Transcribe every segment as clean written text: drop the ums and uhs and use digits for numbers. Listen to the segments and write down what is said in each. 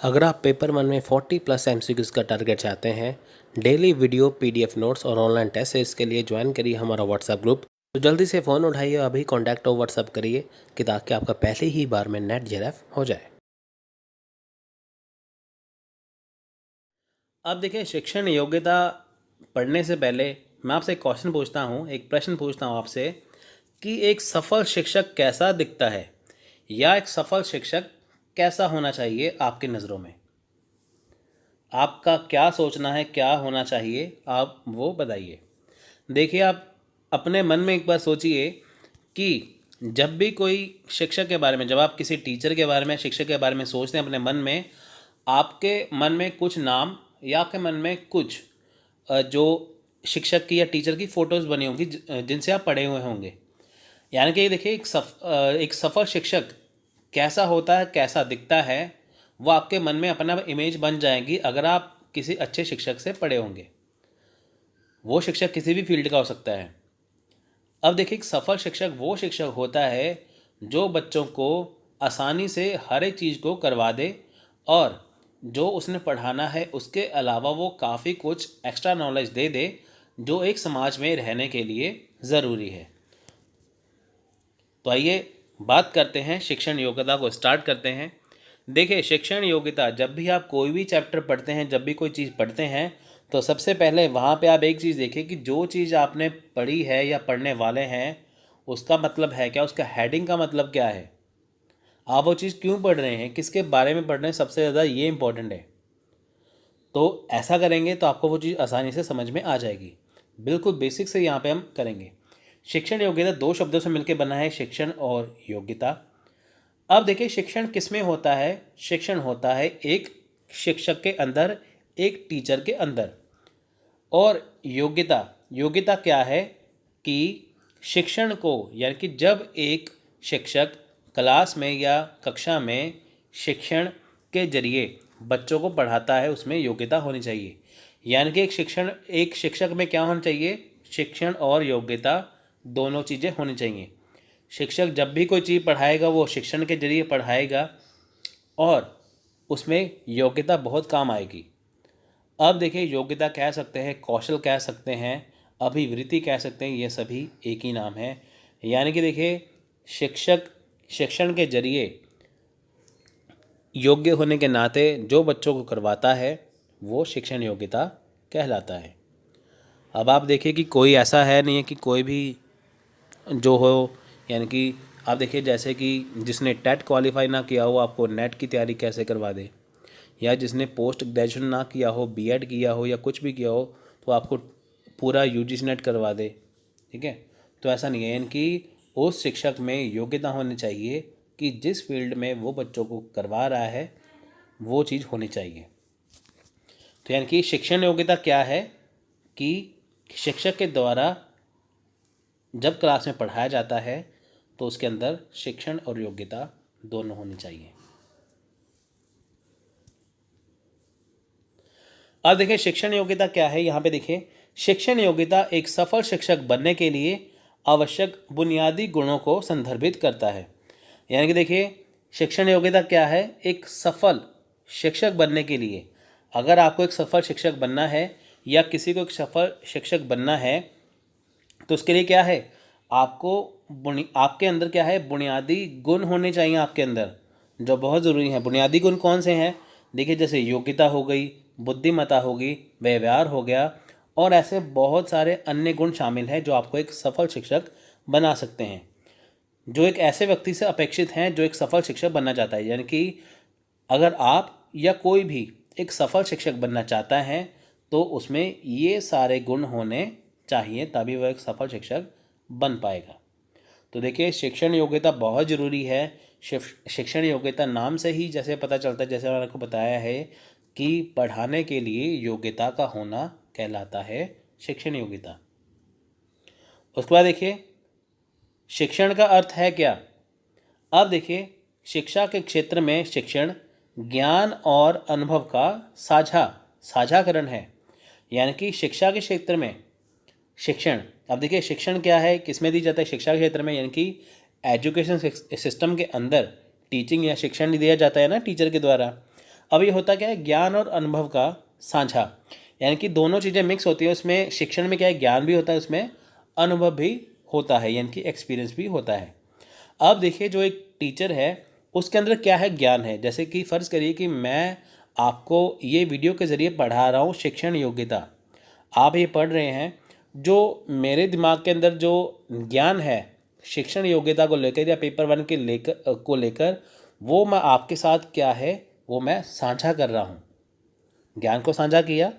अगर आप पेपर 1 में 40+ MCQs का टारगेट चाहते हैं, डेली वीडियो, PDF नोट्स और ऑनलाइन टेस्ट इसके लिए ज्वाइन करिए हमारा व्हाट्सएप ग्रुप। तो जल्दी से फ़ोन उठाइए, अभी कॉन्टैक्ट और व्हाट्सएप करिए कि ताकि आपका पहली ही बार में नेट JRF हो जाए। अब देखिए, शिक्षण योग्यता पढ़ने से पहले मैं आपसे एक क्वेश्चन पूछता हूँ, एक प्रश्न पूछता हूँ आपसे कि एक सफल शिक्षक कैसा दिखता है, या एक सफल शिक्षक कैसा होना चाहिए आपकी नज़रों में। आपका क्या सोचना है, क्या होना चाहिए, आप वो बताइए। देखिए, आप अपने मन में एक बार सोचिए कि जब भी कोई शिक्षक के बारे में, जब आप किसी टीचर के बारे में, शिक्षक के बारे में सोचते हैं अपने मन में, आपके मन में कुछ नाम या आपके मन में कुछ जो शिक्षक की या टीचर की फ़ोटोज़ बनी होंगी जिनसे आप पढ़े हुए होंगे। यानी कि देखिए, एक सफल शिक्षक कैसा होता है, कैसा दिखता है, वो आपके मन में अपना इमेज बन जाएगी अगर आप किसी अच्छे शिक्षक से पढ़े होंगे। वो शिक्षक किसी भी फील्ड का हो सकता है। अब देखिए, एक सफल शिक्षक वो शिक्षक होता है जो बच्चों को आसानी से हर एक चीज़ को करवा दे, और जो उसने पढ़ाना है उसके अलावा वो काफ़ी कुछ एक्स्ट्रा नॉलेज दे दे जो एक समाज में रहने के लिए ज़रूरी है। तो आइए बात करते हैं, शिक्षण योग्यता को स्टार्ट करते हैं। देखिए, शिक्षण योग्यता, जब भी आप कोई भी चैप्टर पढ़ते हैं, जब भी कोई चीज़ पढ़ते हैं, तो सबसे पहले वहाँ पे आप एक चीज़ देखिए कि जो चीज़ आपने पढ़ी है या पढ़ने वाले हैं उसका मतलब है क्या, उसका हेडिंग का मतलब क्या है, आप वो चीज़ क्यों पढ़ रहे हैं, किसके बारे में पढ़ रहे हैं, सबसे ज़्यादा ये इंपॉर्टेंट है। तो ऐसा करेंगे तो आपको वो चीज़ आसानी से समझ में आ जाएगी। बिल्कुल बेसिक से यहाँ पे हम करेंगे। शिक्षण योग्यता दो शब्दों से मिलकर बना है, शिक्षण और योग्यता। अब देखिए, शिक्षण किस में होता है। शिक्षण होता है एक शिक्षक के अंदर, एक टीचर के अंदर। और योग्यता, योग्यता क्या है कि शिक्षण को, यानी कि जब एक शिक्षक क्लास में या कक्षा में शिक्षण के जरिए बच्चों को पढ़ाता है, उसमें योग्यता होनी चाहिए। यानी कि एक शिक्षक में क्या होना चाहिए, शिक्षण और योग्यता दोनों चीज़ें होनी चाहिए। शिक्षक जब भी कोई चीज़ पढ़ाएगा वो शिक्षण के जरिए पढ़ाएगा, और उसमें योग्यता बहुत काम आएगी। अब देखिए, योग्यता कह सकते हैं, कौशल कह सकते हैं, अभिवृत्ति कह सकते हैं, ये सभी एक ही नाम है। यानी कि देखिए, शिक्षक शिक्षण के जरिए योग्य होने के नाते जो बच्चों को करवाता है वो शिक्षण योग्यता कहलाता है। अब आप देखिए कि कोई ऐसा है नहीं है कि कोई भी जो हो, यानी कि आप देखिए जैसे कि जिसने टेट क्वालिफाई ना किया हो आपको नेट की तैयारी कैसे करवा दे, या जिसने पोस्ट ग्रेजुएशन ना किया हो, बीएड किया हो या कुछ भी किया हो, तो आपको पूरा यूजीसी नेट करवा दे। ठीक है, तो ऐसा नहीं है। यानी कि उस शिक्षक में योग्यता होनी चाहिए कि जिस फील्ड में वो बच्चों को करवा रहा है वो चीज़ होनी चाहिए। तो यानी कि शिक्षण योग्यता क्या है कि शिक्षक के द्वारा जब क्लास में पढ़ाया जाता है तो उसके अंदर शिक्षण और योग्यता दोनों होनी चाहिए। अब देखिए, शिक्षण योग्यता क्या है। यहाँ पे देखिए, शिक्षण योग्यता एक सफल शिक्षक बनने के लिए आवश्यक बुनियादी गुणों को संदर्भित करता है। यानी कि देखिए, शिक्षण योग्यता क्या है, एक सफल शिक्षक बनने के लिए, अगर आपको एक सफल शिक्षक बनना है या किसी को एक सफल शिक्षक बनना है तो उसके लिए क्या है, आपके अंदर क्या है, बुनियादी गुण होने चाहिए आपके अंदर, जो बहुत ज़रूरी हैं। बुनियादी गुण कौन से हैं, देखिए, जैसे योग्यता हो गई, बुद्धिमत्ता होगी, व्यवहार हो गया, और ऐसे बहुत सारे अन्य गुण शामिल हैं जो आपको एक सफल शिक्षक बना सकते हैं, जो एक ऐसे व्यक्ति से अपेक्षित हैं जो एक सफल शिक्षक बनना चाहता है। यानी कि अगर आप या कोई भी एक सफल शिक्षक बनना चाहता है तो उसमें ये सारे गुण होने चाहिए, तभी वह एक सफल शिक्षक बन पाएगा। तो देखिए, शिक्षण योग्यता बहुत ज़रूरी है। शिक्षण योग्यता नाम से ही जैसे पता चलता है, जैसे मैंने आपको बताया है कि पढ़ाने के लिए योग्यता का होना कहलाता है शिक्षण योग्यता। उसके बाद देखिए, शिक्षण का अर्थ है क्या। अब देखिए, शिक्षा के क्षेत्र में शिक्षण ज्ञान और अनुभव का साझाकरण है। यानी कि शिक्षा के क्षेत्र में शिक्षण, अब देखिए शिक्षण क्या है, किसमें दी जाता है, शिक्षा के क्षेत्र में, यानी कि एजुकेशन सिस्टम के अंदर टीचिंग या शिक्षण दिया जाता है ना टीचर के द्वारा। अब ये होता क्या है, ज्ञान और अनुभव का साझा, यानी कि दोनों चीज़ें मिक्स होती हैं। उसमें शिक्षण में क्या है, ज्ञान भी होता है, उसमें अनुभव भी होता है, यानी कि एक्सपीरियंस भी होता है। अब देखिए जो एक टीचर है उसके अंदर क्या है, ज्ञान है। जैसे कि फ़र्ज़ करिए कि मैं आपको ये वीडियो के ज़रिए पढ़ा रहा हूँ शिक्षण योग्यता, आप ये पढ़ रहे हैं, जो मेरे दिमाग के अंदर जो ज्ञान है शिक्षण योग्यता को लेकर या पेपर वन के लेकर वो मैं आपके साथ क्या है वो मैं साझा कर रहा हूँ। ज्ञान को साझा किया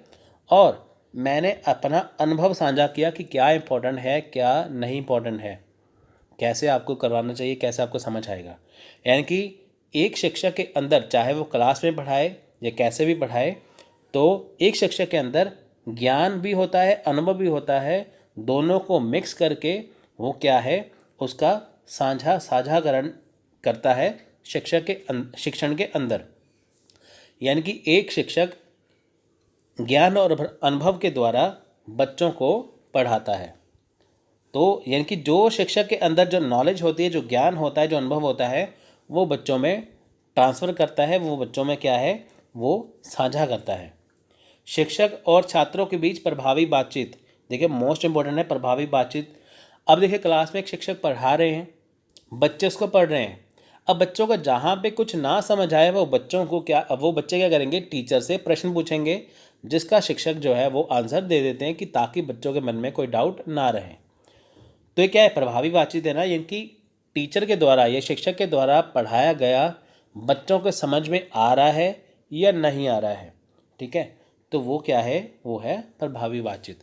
और मैंने अपना अनुभव साझा किया कि क्या इम्पोर्टेंट है, क्या नहीं इम्पोर्टेंट है, कैसे आपको करवाना चाहिए, कैसे आपको समझ आएगा। यानी कि एक शिक्षक के अंदर चाहे वो क्लास में पढ़ाए या कैसे भी पढ़ाए, तो एक शिक्षक के अंदर ज्ञान भी होता है, अनुभव भी होता है, दोनों को मिक्स करके वो क्या है उसका साझाकरण करता है शिक्षण के अंदर। यानी कि एक शिक्षक ज्ञान और अनुभव के द्वारा बच्चों को पढ़ाता है। तो यानी कि जो शिक्षक के अंदर जो नॉलेज होती है, जो ज्ञान होता है, जो अनुभव होता है, वो बच्चों में ट्रांसफ़र करता है, वो बच्चों में क्या है वो साझा करता है। शिक्षक और छात्रों के बीच प्रभावी बातचीत, देखिए मोस्ट इम्पोर्टेंट है प्रभावी बातचीत। अब देखिए क्लास में एक शिक्षक पढ़ा रहे हैं, बच्चे उसको पढ़ रहे हैं। अब बच्चों को जहाँ पे कुछ ना समझ आए वो बच्चे क्या करेंगे, टीचर से प्रश्न पूछेंगे, जिसका शिक्षक जो है वो आंसर दे देते हैं कि ताकि बच्चों के मन में कोई डाउट ना रहे। तो ये क्या है, प्रभावी बातचीत है ना, यानी कि टीचर के द्वारा या शिक्षक के द्वारा पढ़ाया गया बच्चों को समझ में आ रहा है या नहीं आ रहा है। ठीक है, तो वो क्या है, वो है प्रभावी बातचीत।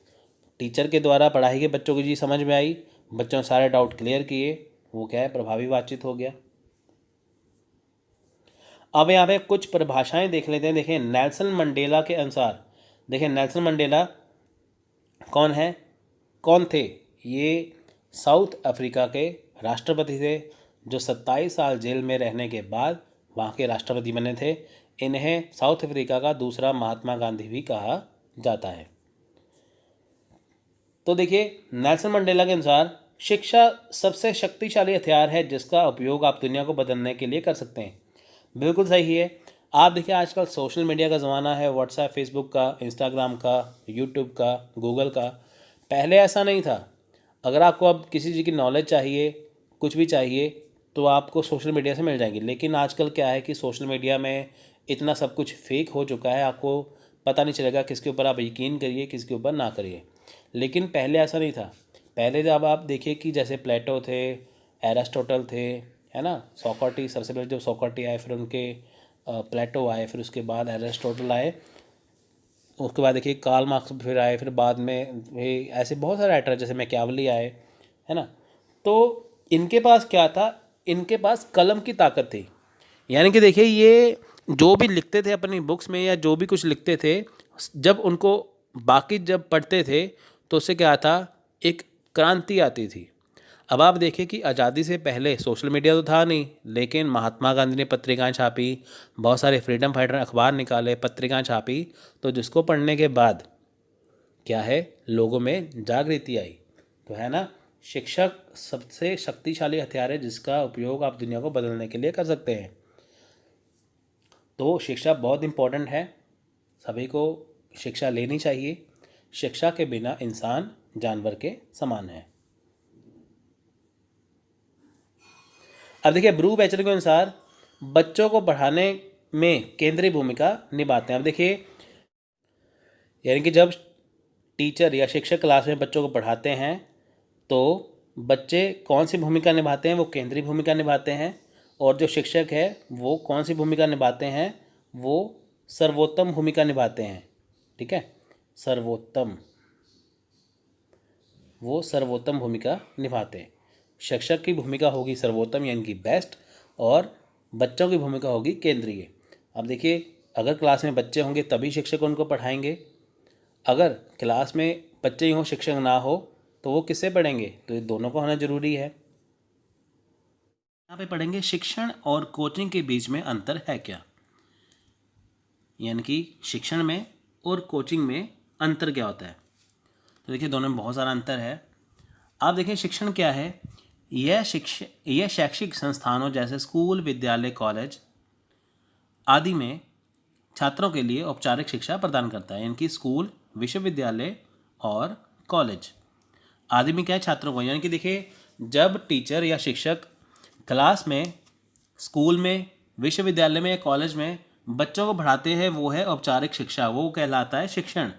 टीचर के द्वारा पढ़ाई गई बच्चों की चीज़ समझ में आई, बच्चों ने सारे डाउट क्लियर किए, वो क्या है प्रभावी बातचीत हो गया। अब यहाँ पे कुछ परिभाषाएं देख लेते हैं। देखिए नेल्सन मंडेला के अनुसार, देखिए नेल्सन मंडेला कौन है, कौन थे, ये साउथ अफ्रीका के राष्ट्रपति थे जो 27 साल जेल में रहने के बाद वहाँ के राष्ट्रपति बने थे। इन्हें साउथ अफ्रीका का दूसरा महात्मा गांधी भी कहा जाता है। तो देखिए नेल्सन मंडेला के अनुसार शिक्षा सबसे शक्तिशाली हथियार है जिसका उपयोग आप दुनिया को बदलने के लिए कर सकते हैं। बिल्कुल सही है। आप देखिए आजकल सोशल मीडिया का ज़माना है, व्हाट्सएप, फेसबुक का, इंस्टाग्राम का, यूट्यूब का, गूगल का। पहले ऐसा नहीं था। अगर आपको अब किसी चीज़ की नॉलेज चाहिए, कुछ भी चाहिए, तो आपको सोशल मीडिया से मिल जाएगी। लेकिन आजकल क्या है कि सोशल मीडिया में इतना सब कुछ फेक हो चुका है, आपको पता नहीं चलेगा किसके ऊपर आप यकीन करिए, किसके ऊपर ना करिए। लेकिन पहले ऐसा नहीं था। पहले जब आप देखिए कि जैसे प्लेटो थे, एरिस्टोटल थे, है ना, सोक्रेटिस, सबसे पहले जब सोक्रेटिस आए, फिर उनके प्लेटो आए, फिर उसके बाद एरिस्टोटल आए, उसके बाद देखिए कार्ल मार्क्स फिर आए, फिर बाद में ऐसे बहुत सारे राइटर जैसे मैकियावेली आए, है ना। तो इनके पास क्या था, इनके पास कलम की ताकत थी। यानी कि देखिए ये जो भी लिखते थे अपनी बुक्स में या जो भी कुछ लिखते थे, जब उनको बाकी जब पढ़ते थे तो उससे क्या था, एक क्रांति आती थी। अब आप देखिए कि आज़ादी से पहले सोशल मीडिया तो था नहीं, लेकिन महात्मा गांधी ने पत्रिकाएं छापी, बहुत सारे फ्रीडम फाइटर अखबार निकाले, पत्रिकाएं छापी, तो जिसको पढ़ने के बाद क्या है लोगों में जागृति आई। तो है ना, शिक्षक सबसे शक्तिशाली हथियार है जिसका उपयोग आप दुनिया को बदलने के लिए कर सकते हैं। तो शिक्षा बहुत इम्पोर्टेंट है, सभी को शिक्षा लेनी चाहिए। शिक्षा के बिना इंसान जानवर के समान है। अब देखिए ब्रू बैचलर के अनुसार बच्चों को पढ़ाने में केंद्रीय भूमिका निभाते हैं। अब देखिए यानी कि जब टीचर या शिक्षक क्लास में बच्चों को पढ़ाते हैं तो बच्चे कौन सी भूमिका निभाते हैं, वो केंद्रीय भूमिका निभाते हैं। और जो शिक्षक है वो कौन सी भूमिका निभाते हैं, वो सर्वोत्तम भूमिका निभाते हैं। ठीक है, सर्वोत्तम, वो सर्वोत्तम भूमिका निभाते हैं। शिक्षक की भूमिका होगी सर्वोत्तम यानी कि बेस्ट, और बच्चों की भूमिका होगी केंद्रीय। अब देखिए अगर क्लास में बच्चे होंगे तभी शिक्षक उनको पढ़ाएंगे, अगर क्लास में बच्चे ही हों शिक्षक ना हो तो वो किससे पढ़ेंगे, तो ये दोनों को होना जरूरी है। यहाँ पे पढ़ेंगे शिक्षण और कोचिंग के बीच में अंतर है क्या, यानी कि शिक्षण में और कोचिंग में अंतर क्या होता है। तो देखिए दोनों में बहुत सारा अंतर है। आप देखिए शिक्षण क्या है, यह शैक्षिक संस्थानों जैसे स्कूल, विद्यालय, कॉलेज आदि में छात्रों के लिए औपचारिक शिक्षा प्रदान करता है, यानी कि स्कूल, विश्वविद्यालय और कॉलेज आदि में क्या है छात्रों को, यानी कि देखिए जब टीचर या शिक्षक क्लास में, स्कूल में, विश्वविद्यालय में या कॉलेज में बच्चों को पढ़ाते हैं वो है औपचारिक शिक्षा, वो कहलाता है शिक्षण।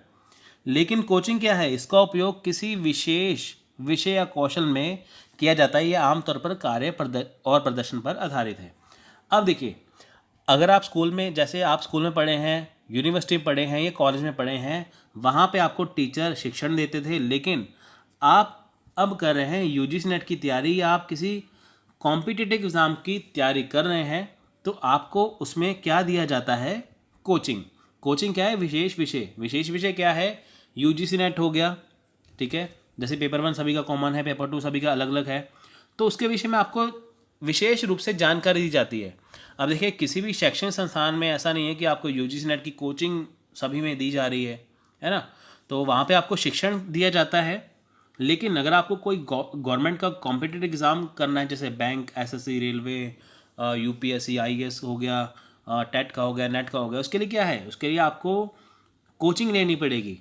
लेकिन कोचिंग क्या है, इसका उपयोग किसी विशेष विषय या कौशल में किया जाता है। यह आमतौर पर कार्य और प्रदर्शन पर आधारित है। अब देखिए अगर आप स्कूल में, जैसे आप स्कूल में पढ़े हैं, यूनिवर्सिटी में पढ़े हैं या कॉलेज में पढ़े हैं, वहाँ पे आपको टीचर शिक्षण देते थे। लेकिन आप अब कर रहे हैं यूजीसी नेट की तैयारी या आप किसी कॉम्पिटिटिव एग्ज़ाम की तैयारी कर रहे हैं, तो आपको उसमें क्या दिया जाता है, कोचिंग। कोचिंग क्या है, विशेष विषय। विशेष विषय क्या है, यूजीसी नेट हो गया, ठीक है, जैसे पेपर 1 सभी का कॉमन है, पेपर 2 सभी का अलग अलग है, तो उसके विषय में आपको विशेष रूप से जानकारी दी जाती है। अब देखिए किसी भी शैक्षणिक संस्थान में ऐसा नहीं है कि आपको यूजीसी नेट की कोचिंग सभी में दी जा रही है ना, तो वहाँ पे आपको शिक्षण दिया जाता है। लेकिन अगर आपको कोई गवर्नमेंट का कॉम्पिटिटिव एग्ज़ाम करना है, जैसे bank, SSC, railway, UPSC, IAS हो गया, टेट का हो गया, नेट का हो गया, उसके लिए क्या है, उसके लिए आपको कोचिंग लेनी पड़ेगी।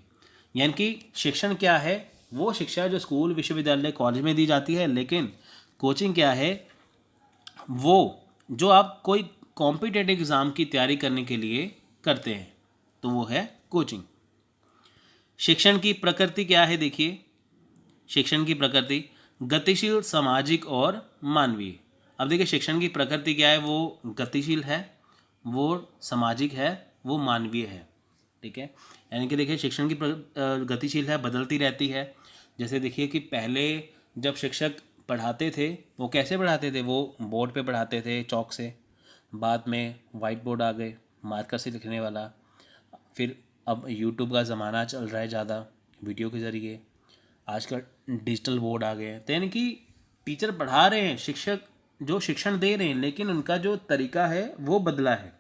यानी कि शिक्षण क्या है, वो शिक्षा जो स्कूल, विश्वविद्यालय, कॉलेज में दी जाती है। लेकिन कोचिंग क्या है, वो जो आप कोई कॉम्पिटिटिव एग्ज़ाम की तैयारी करने के लिए करते हैं, तो वो है कोचिंग। शिक्षण की प्रकृति क्या है, देखिए शिक्षण की प्रकृति गतिशील, सामाजिक और मानवीय। अब देखिए शिक्षण की प्रकृति क्या है, वो गतिशील है, वो सामाजिक है, वो मानवीय है, ठीक है। यानी कि देखिए शिक्षण की गतिशील है, बदलती रहती है। जैसे देखिए कि पहले जब शिक्षक पढ़ाते थे वो कैसे पढ़ाते थे, वो बोर्ड पे पढ़ाते थे चौक से, बाद में वाइट बोर्ड आ गए, मार्कर से लिखने वाला, फिर अब यूट्यूब का ज़माना चल रहा है ज़्यादा, वीडियो के ज़रिए, आजकल डिजिटल बोर्ड आ गए हैं। तो यानी कि टीचर पढ़ा रहे हैं, शिक्षक जो शिक्षण दे रहे हैं, लेकिन उनका जो तरीका है वो बदला है,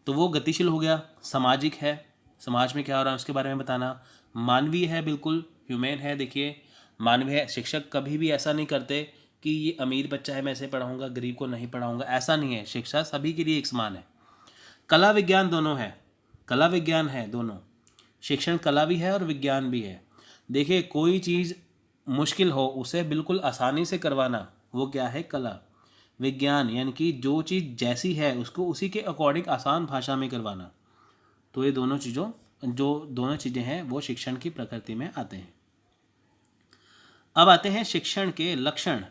तो वो गतिशील हो गया। सामाजिक है, समाज में क्या हो रहा है उसके बारे में बताना। मानवीय है, बिल्कुल ह्यूमैन है। देखिए मानवीय है, शिक्षक कभी भी ऐसा नहीं करते कि ये अमीर बच्चा है मैं इसे पढ़ाऊँगा, गरीब को नहीं पढ़ाऊँगा, ऐसा नहीं है। शिक्षा सभी के लिए एक समान है। कला विज्ञान दोनों है, कला विज्ञान है दोनों, शिक्षण कला भी है और विज्ञान भी है। देखिए कोई चीज़ मुश्किल हो उसे बिल्कुल आसानी से करवाना, वो क्या है, कला। विज्ञान यानी कि जो चीज़ जैसी है उसको उसी के अकॉर्डिंग आसान भाषा में करवाना। तो ये दोनों चीज़ें हैं वो शिक्षण की प्रकृति में आते हैं। अब आते हैं शिक्षण के लक्षण।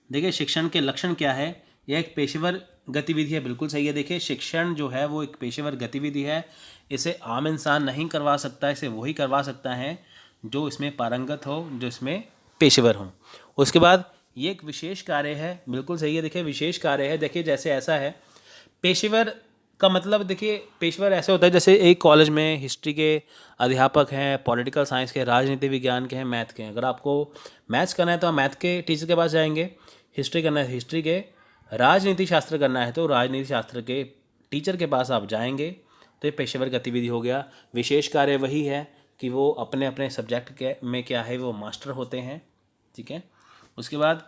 देखिए शिक्षण के लक्षण क्या है, यह एक पेशेवर गतिविधि है, बिल्कुल सही है। देखिए शिक्षण जो है वो एक पेशेवर गतिविधि है, इसे आम इंसान नहीं करवा सकता, इसे वही करवा सकता है जो इसमें पारंगत हो, जो इसमें पेशेवर हो। उसके बाद ये एक विशेष कार्य है, बिल्कुल सही है। देखिए विशेष कार्य है, देखिए जैसे ऐसा है, पेशेवर का मतलब देखिए पेशेवर ऐसे होता है जैसे एक कॉलेज में हिस्ट्री के अध्यापक हैं, पॉलिटिकल साइंस के, राजनीति विज्ञान के हैं, मैथ के हैं। अगर आपको मैथ्स करना है तो आप मैथ के टीचर के पास जाएंगे, हिस्ट्री करना है हिस्ट्री के, राजनीति शास्त्र करना है तो राजनीति शास्त्र के टीचर के पास आप जाएंगे। तो ये पेशेवर गतिविधि हो गया। विशेष कार्य वही है कि वो अपने अपने सब्जेक्ट के में क्या है वो मास्टर होते हैं, ठीक है। उसके बाद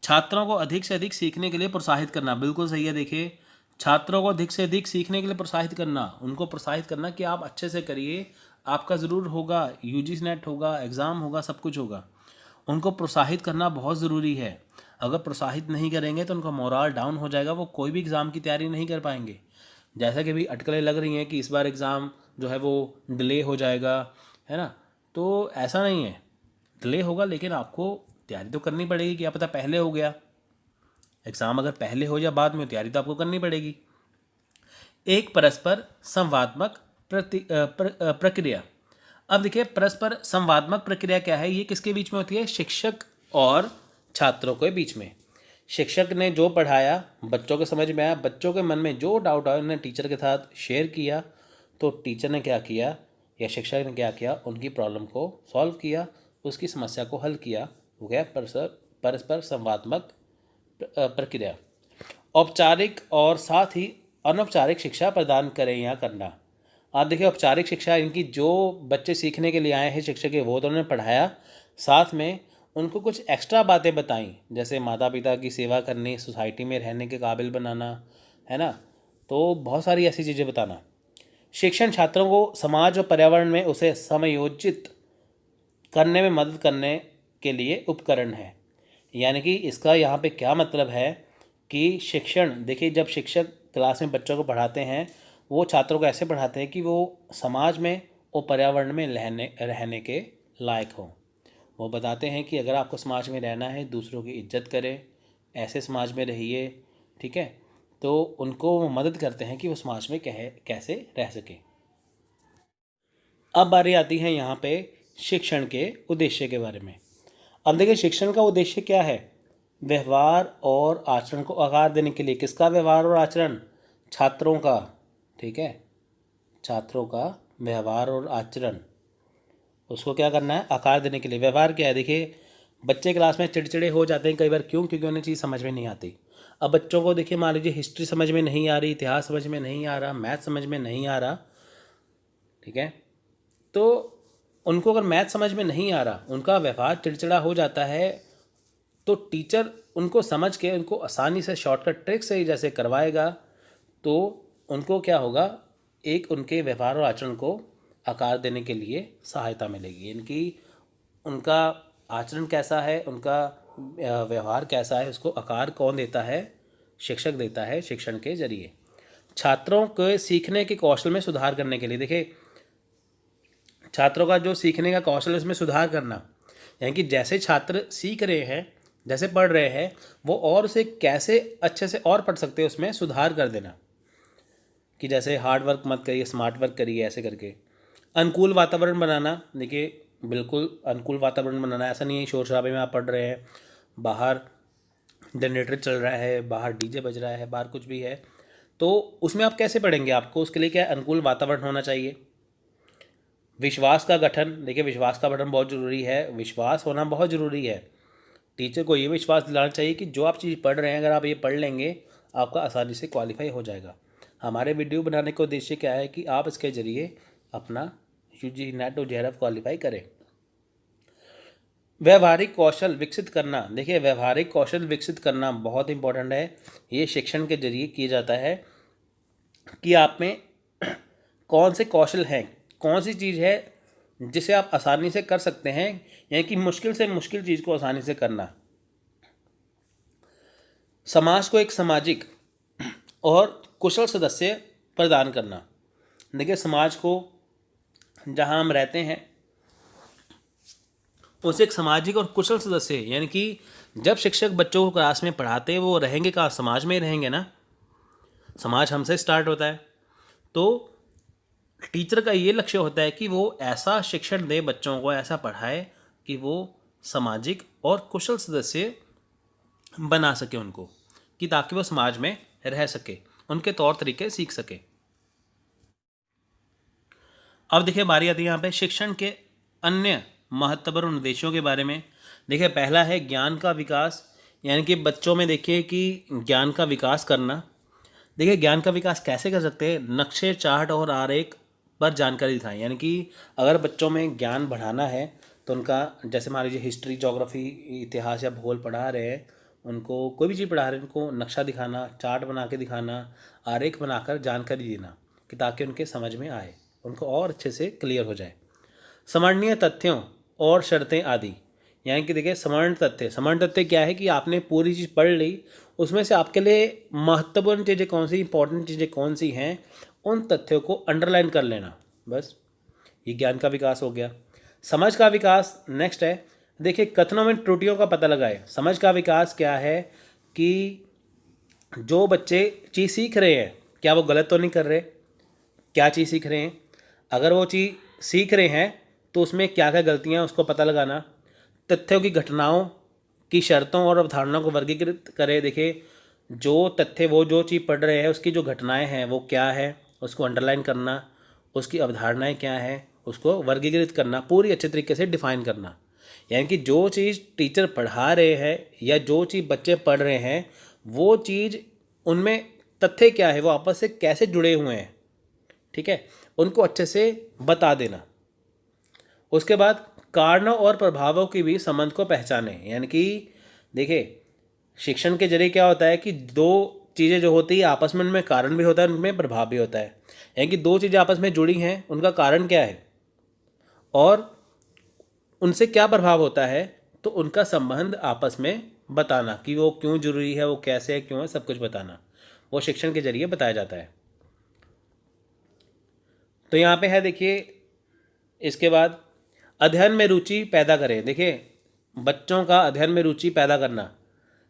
छात्रों को अधिक से अधिक सीखने के लिए प्रोत्साहित करना, बिल्कुल सही है। देखिए छात्रों को अधिक से अधिक सीखने के लिए प्रोत्साहित करना, उनको प्रोत्साहित करना कि आप अच्छे से करिए, आपका ज़रूर होगा, यूजीसी नेट होगा, एग्ज़ाम होगा, सब कुछ होगा। उनको प्रोत्साहित करना बहुत ज़रूरी है। अगर प्रोत्साहित नहीं करेंगे तो उनका मोराल डाउन हो जाएगा, वो कोई भी एग्ज़ाम की तैयारी नहीं कर पाएंगे। जैसा कि भी अटकलें लग रही हैं कि इस बार एग्ज़ाम जो है वो डिले हो जाएगा, है ना, तो ऐसा नहीं है, डिले होगा लेकिन आपको तैयारी तो करनी पड़ेगी। क्या पता पहले हो गया एग्ज़ाम, अगर पहले हो या बाद में, तैयारी तो आपको करनी पड़ेगी। एक परस्पर संवादात्मक प्रक्रिया। अब देखिए परस्पर संवादात्मक प्रक्रिया क्या है, ये किसके बीच में होती है, शिक्षक और छात्रों के बीच में। शिक्षक ने जो पढ़ाया बच्चों के समझ में आया, बच्चों के मन में जो डाउट आया उन्होंने टीचर के साथ शेयर किया, तो टीचर ने क्या किया या शिक्षक ने क्या किया, उनकी प्रॉब्लम को सॉल्व किया, उसकी समस्या को हल किया, हो गया परस्पर संवादात्मक प्रक्रिया। औपचारिक और साथ ही अनौपचारिक शिक्षा प्रदान करें या करना। आप देखिए औपचारिक शिक्षा इनकी, जो बच्चे सीखने के लिए आए हैं शिक्षक के, वो तो उन्होंने पढ़ाया, साथ में उनको कुछ एक्स्ट्रा बातें बताई, जैसे माता पिता की सेवा करनी, सोसाइटी में रहने के काबिल बनाना, है ना, तो बहुत सारी ऐसी चीज़ें बताना। शिक्षण छात्रों को समाज और पर्यावरण में उसे समायोजित करने में मदद करने के लिए उपकरण है। यानी कि इसका यहाँ पे क्या मतलब है कि शिक्षण, देखिए जब शिक्षक क्लास में बच्चों को पढ़ाते हैं वो छात्रों को ऐसे पढ़ाते हैं कि वो समाज में और पर्यावरण में रहने के लायक हों। वो बताते हैं कि अगर आपको समाज में रहना है, दूसरों की इज्जत करें, ऐसे समाज में रहिए, ठीक है। तो उनको वो मदद करते हैं कि वो समाज में कैसे रह सके। अब बारी आती है यहाँ पे शिक्षण के उद्देश्य के बारे में। अब देखिए शिक्षण का उद्देश्य क्या है? व्यवहार और आचरण को आकार देने के लिए। किसका व्यवहार और आचरण? छात्रों का, ठीक है, छात्रों का व्यवहार और आचरण, उसको क्या करना है? आकार देने के लिए। व्यवहार क्या है? देखिए बच्चे क्लास में चिड़चिड़े हो जाते हैं कई बार, क्यों? क्योंकि उन्हें चीज़ समझ में नहीं आती। अब बच्चों को देखिए मान लीजिए हिस्ट्री समझ में नहीं आ रही, इतिहास समझ में नहीं आ रहा, मैथ समझ में नहीं आ रहा, ठीक है। तो उनको अगर मैथ समझ में नहीं आ रहा, उनका व्यवहार चिड़चिड़ा हो जाता है, तो टीचर उनको समझ के उनको आसानी से शॉर्टकट ट्रिक से जैसे करवाएगा, तो उनको क्या होगा? एक उनके व्यवहार और आचरण को आकार देने के लिए सहायता मिलेगी। इनकी उनका आचरण कैसा है, उनका व्यवहार कैसा है, उसको आकार कौन देता है? शिक्षक देता है शिक्षण के जरिए। छात्रों के सीखने के कौशल में सुधार करने के लिए। देखिए छात्रों का जो सीखने का कौशल है उसमें सुधार करना, यानी कि जैसे छात्र सीख रहे हैं, जैसे पढ़ रहे हैं, वो और उसे कैसे अच्छे से और पढ़ सकते हैं उसमें सुधार कर देना। कि जैसे हार्ड वर्क मत करिए, स्मार्ट वर्क करिए, ऐसे करके। अनुकूल वातावरण बनाना। देखिए बिल्कुल अनुकूल वातावरण बनाना, ऐसा नहीं है शोर शराबे में आप पढ़ रहे हैं, बाहर जनरेटर चल रहा है, बाहर डीजे बज रहा है, बाहर कुछ भी है, तो उसमें आप कैसे पढ़ेंगे? आपको उसके लिए क्या है? अनुकूल वातावरण होना चाहिए। विश्वास का गठन। देखिए विश्वास का गठन बहुत ज़रूरी है, विश्वास होना बहुत ज़रूरी है। टीचर को ये विश्वास दिलाना चाहिए कि जो आप चीज़ पढ़ रहे हैं, अगर आप ये पढ़ लेंगे आपका आसानी से क्वालिफाई हो जाएगा। हमारे वीडियो बनाने का उद्देश्य क्या है कि आप इसके ज़रिए अपना यूजी नेट और जेआरएफ क्वालिफाई करें। व्यवहारिक कौशल विकसित करना। देखिए व्यवहारिक कौशल विकसित करना बहुत इंपॉर्टेंट है। ये शिक्षण के जरिए किया जाता है कि आप में कौन से कौशल हैं, कौन सी चीज़ है जिसे आप आसानी से कर सकते हैं, यानी कि मुश्किल से मुश्किल चीज़ को आसानी से करना। समाज को एक सामाजिक और कुशल सदस्य प्रदान करना। देखिए समाज को जहाँ हम रहते हैं उसे एक सामाजिक और कुशल सदस्य, यानी कि जब शिक्षक बच्चों को क्लास में पढ़ाते हैं वो रहेंगे कहाँ? समाज में रहेंगे ना। समाज हमसे स्टार्ट होता है, तो टीचर का ये लक्ष्य होता है कि वो ऐसा शिक्षण दे बच्चों को, ऐसा पढ़ाए कि वो सामाजिक और कुशल सदस्य बना सके उनको, कि ताकि वो समाज में रह सके, उनके तौर तरीके सीख सके। अब देखिए बारी आती है यहाँ पे शिक्षण के अन्य महत्वपूर्ण उद्देश्यों के बारे में। देखिए पहला है ज्ञान का विकास, यानी कि बच्चों में देखिए कि ज्ञान का विकास करना। देखिए ज्ञान का विकास कैसे कर सकते हैं? नक्शे, चार्ट और आरेख पर जानकारी दिखाएं। यानी कि अगर बच्चों में ज्ञान बढ़ाना है तो उनका, जैसे मान लीजिए हिस्ट्री, ज्योग्राफी, इतिहास या भूगोल पढ़ा रहे हैं, उनको कोई भी चीज़ पढ़ा रहे हैं, उनको नक्शा दिखाना, चार्ट बना के दिखाना, आरेख बनाकर जानकारी देना, कि ताकि उनके समझ में आए, उनको और अच्छे से क्लियर हो जाए। समरणीय तथ्यों और शर्तें आदि, यानी कि देखिए समर्ण तथ्य क्या है? कि आपने पूरी चीज़ पढ़ ली, उसमें से आपके लिए महत्वपूर्ण चीज़ें कौन सी, इंपॉर्टेंट चीज़ें कौन सी हैं, उन तथ्यों को अंडरलाइन कर लेना, बस। ये ज्ञान का विकास हो गया। समझ का विकास नेक्स्ट है। देखिए कथनों में त्रुटियों का पता लगाए। समझ का विकास क्या है? कि जो बच्चे चीज़ सीख रहे हैं, क्या वो गलत तो नहीं कर रहे? क्या चीज़ सीख रहे हैं? अगर वो चीज़ सीख रहे हैं तो उसमें क्या क्या गलतियाँ, उसको पता लगाना। तथ्यों की घटनाओं की शर्तों और अवधारणाओं को वर्गीकृत करें। देखिए जो तथ्य, वो जो चीज़ पढ़ रहे हैं उसकी जो घटनाएं हैं वो क्या है, उसको अंडरलाइन करना। उसकी अवधारणाएं क्या है, उसको वर्गीकृत करना, पूरी अच्छे तरीके से डिफाइन करना। यानी कि जो चीज़ टीचर पढ़ा रहे हैं या जो चीज़ बच्चे पढ़ रहे हैं, वो चीज़, उनमें तथ्य क्या है, वो आपस से कैसे जुड़े हुए हैं, ठीक है, उनको अच्छे से बता देना। उसके बाद कारणों और प्रभावों के भी संबंध को पहचाने। यानी कि देखिए शिक्षण के जरिए क्या होता है कि दो चीज़ें जो होती है आपस में उनमें कारण भी होता है, उनमें प्रभाव भी होता है। यानी कि दो चीज़ें आपस में जुड़ी हैं, उनका कारण क्या है और उनसे क्या प्रभाव होता है, तो उनका संबंध आपस में बताना कि वो क्यों जरूरी है, वो कैसे है, क्यों है, सब कुछ बताना वो शिक्षण के जरिए बताया जाता है। तो यहाँ पे है देखिए, इसके बाद अध्ययन में रुचि पैदा करें। देखिए बच्चों का अध्ययन में रुचि पैदा करना,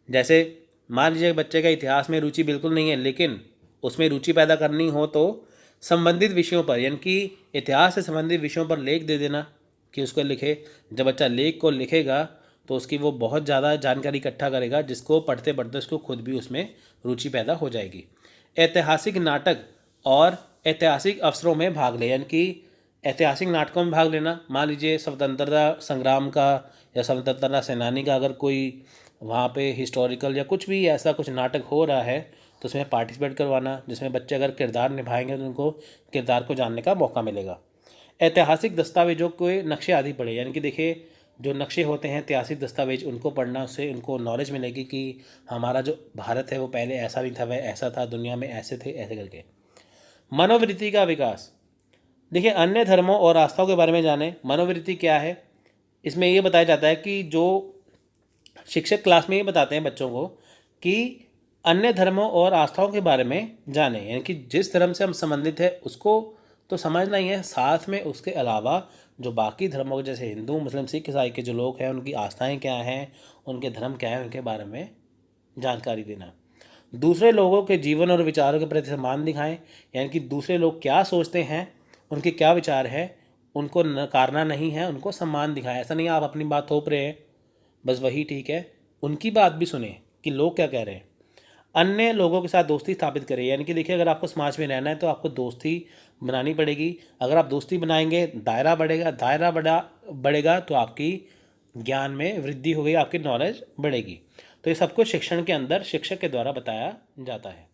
जैसे मान लीजिए बच्चे का इतिहास में रुचि बिल्कुल नहीं है, लेकिन उसमें रुचि पैदा करनी हो तो संबंधित विषयों पर, यानी कि इतिहास से संबंधित विषयों पर लेख दे देना कि उसको लिखे। जब बच्चा लेख को लिखेगा तो उसकी वो बहुत ज़्यादा जानकारी इकट्ठा करेगा, जिसको पढ़ते पढ़ते उसको खुद भी उसमें रुचि पैदा हो जाएगी। ऐतिहासिक नाटक और ऐतिहासिक अवसरों में भाग ले, यानी कि ऐतिहासिक नाटकों में भाग लेना। मान लीजिए स्वतंत्रता संग्राम का या स्वतंत्रता सेनानी का अगर कोई वहाँ पे हिस्टोरिकल या कुछ भी ऐसा कुछ नाटक हो रहा है तो उसमें पार्टिसिपेट करवाना, जिसमें बच्चे अगर किरदार निभाएंगे तो उनको किरदार को जानने का मौका मिलेगा। ऐतिहासिक दस्तावेजों के नक्शे आदि पढ़े, यानी कि देखिए जो नक्शे होते हैं ऐतिहासिक दस्तावेज, उनको पढ़ना, उससे उनको नॉलेज मिलेगी कि हमारा जो भारत है वो पहले ऐसा नहीं था, वह ऐसा था, दुनिया में ऐसे थे, ऐसे करके। मनोवृत्ति का विकास, देखिए अन्य धर्मों और आस्थाओं के बारे में जानें। मनोवृत्ति क्या है, इसमें ये बताया जाता है कि जो शिक्षक क्लास में ये बताते हैं बच्चों को कि अन्य धर्मों और आस्थाओं के बारे में जानें, यानी कि जिस धर्म से हम संबंधित है उसको तो समझना ही है, साथ में उसके अलावा जो बाकी धर्मों के जैसे हिंदू, मुस्लिम, सिख, ईसाई के जो लोग हैं उनकी आस्थाएं क्या हैं, उनके धर्म क्या है, उनके बारे में जानकारी देना। दूसरे लोगों के जीवन और विचारों के प्रति सम्मान दिखाएं, यानी कि दूसरे लोग क्या सोचते हैं, उनके क्या विचार हैं, उनको नकारना नहीं है, उनको सम्मान दिखाएं। ऐसा नहीं आप अपनी बात थोप रहे हैं बस वही ठीक है, उनकी बात भी सुने कि लोग क्या कह रहे हैं। अन्य लोगों के साथ दोस्ती स्थापित करें, यानी कि देखिए अगर आपको समाज में रहना है तो आपको दोस्ती बनानी पड़ेगी। अगर आप दोस्ती बनाएंगे दायरा बढ़ेगा, दायरा बढ़ेगा तो आपकी ज्ञान में वृद्धि होगी, आपकी नॉलेज बढ़ेगी। तो ये सब कुछ शिक्षण के अंदर शिक्षक के द्वारा बताया जाता है।